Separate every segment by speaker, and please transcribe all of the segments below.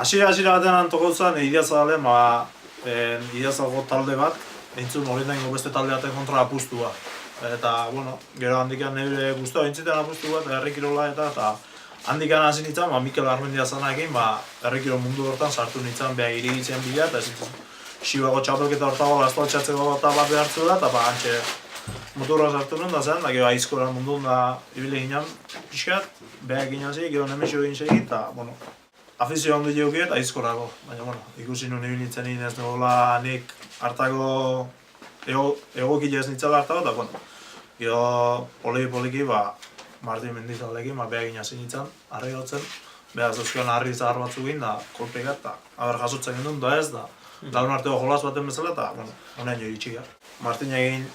Speaker 1: Hasiera batean antoko zen, Idiazabalen, Idiazago talde bat, entzun hori daingo beste talde baten kontra apustua. Eta, bueno, gero handikan nire guztua entziten apustu bat, herrikirola eta handikan hasi nintzen, Mikel Armendia zanakin, herrikiro mundu hortan sartu nintzen, beha irigitzen bila, eta ez Xibago txapelketa hortago lastoltxatzeko bat behartzu da, eta hantxe motorra sartu nuen da zen, da gero aizkoran mundun da ibile ginen pixkat, beha egin hasi, gero nemesio egin segi, eta, bueno, afizio handi jeukiet aizkorako, baina, bueno, ikusi nuen ibilitzen egin ez negoela nik hartako egokile ez nintzela hartako, eta, bueno, gero poliki, Martin Mendizalekin, beha egin hasi nintzen, harri gotzen, beha zeuskion harri zahar batzukin, da, kolpegat, eta, haber jasotzen gendun, da ez, da, laun arteko jolas baten bezala, eta, bueno, honen jo itxiga. Martin egin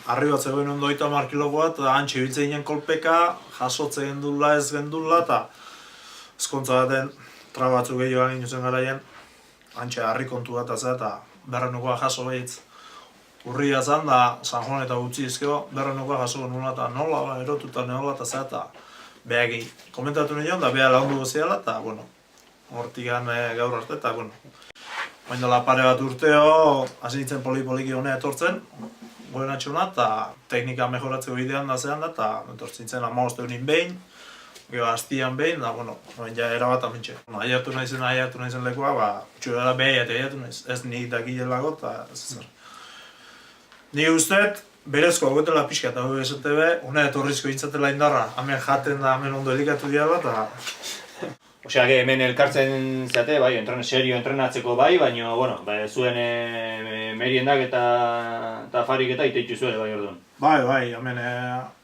Speaker 1: harri bat zegoen ondo 30 kilokoa, eta hantxe ibiltzen ginen kolpeka, jasotzen gendula ez gendula, eta ezkontza baten traba batzuk gehiago egin zen garaien, hantxe harri kontu bat eta berrenukoa jaso behitz. Urria zen, da San Juan eta utzi izkeo, berrenukoa jaso nula eta nola, erotuta neola eta zera, eta behagi komentatu nion, da beha laundu goziala, eta, bueno, hortikan gaur arte, eta, bueno, baina pare bat urteo, hasi nintzen poliki honea etortzen, goen atxuna, eta teknika mejoratzeko bidean da zean da, eta etortzen zen 15 eurin behin, gero hastian behin, da, bueno, ja erabat amintxe. Aiartu nahi zen lekoa, txuela behi eta aiartu nahiz, ez nik dakilelago, eta ez zer. Ni usteet, berezko agotela pixka eta BBSTB, hona etorrizko intzatela indarra, hemen jaten da, hemen ondo elikatu diala, eta...
Speaker 2: Osea, hemen elkartzen zate, bai, serio entrenatzeko bai, baina, bueno, zuen meriendak eta afarik eta iteitzu zuen, bai, orduan.
Speaker 1: Bai, hemen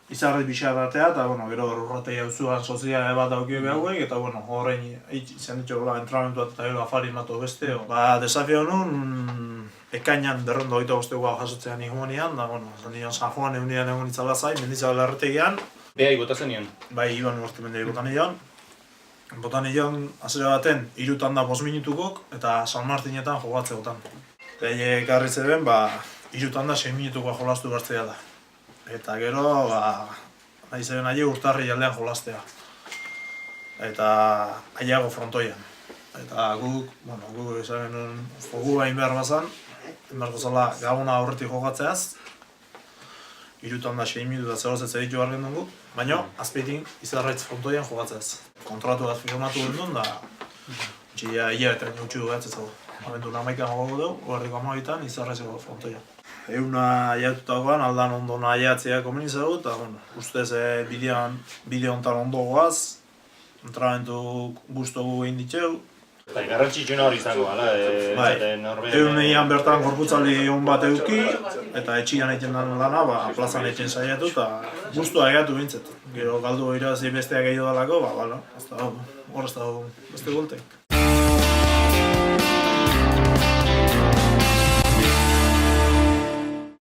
Speaker 1: izarri pixarratea, eta, bueno, gero urratei hau zuan soziale bat daukio behauek, eta, bueno, horrein izan ditu entramentu eta gero afari matu beste. Desafio honun, ekainan berrondo 25 jasotzen iguanean, da, bueno, San Juan egun itzala zai, Mendizabal erretegian.
Speaker 2: Behai botazen nion?
Speaker 1: Bai, Iban Urtimendei botan nion. Botan nion, azera baten, 3 tanda 5 minutukok, eta San Martinetan jogatzeotan. Eta ekarri zeben, 3 tanda 6 minutukoa jolastu gartzea da. Eta gero, nahi zeben aile urtarri jaldean jolastea. Eta aileago frontoian. Eta guk izan fogu bain behar bazan, enbarko zala gabona aurretik jogatzeaz, 3 tanda 6 minutu eta zerozetze ditu behar gendun guk, baina azpeitin izarraitz frontoian jogatzeaz. Kontratu bat firmatu gendun, da hilabeten gutxu behatzetzago. Abendu namaikan gogo dugu, horriko amabitan izarraitzeko frontoian. Euna aiatutakoan, aldan ondo aiatzea komenizago, eta ustez bideo honetan ondo goaz, entramentu guztogu egin ditxeu.
Speaker 2: Bai, garrantzitsuna hori izango, ala?
Speaker 1: Egun egian bertan gorputzaldi hon bat eduki, eta etxian egiten den lana, plazan egiten saiatu, eta guztua egatu bintzet. Gero galdu irazi besteak gehiago dalako, hor ez da beste goltek.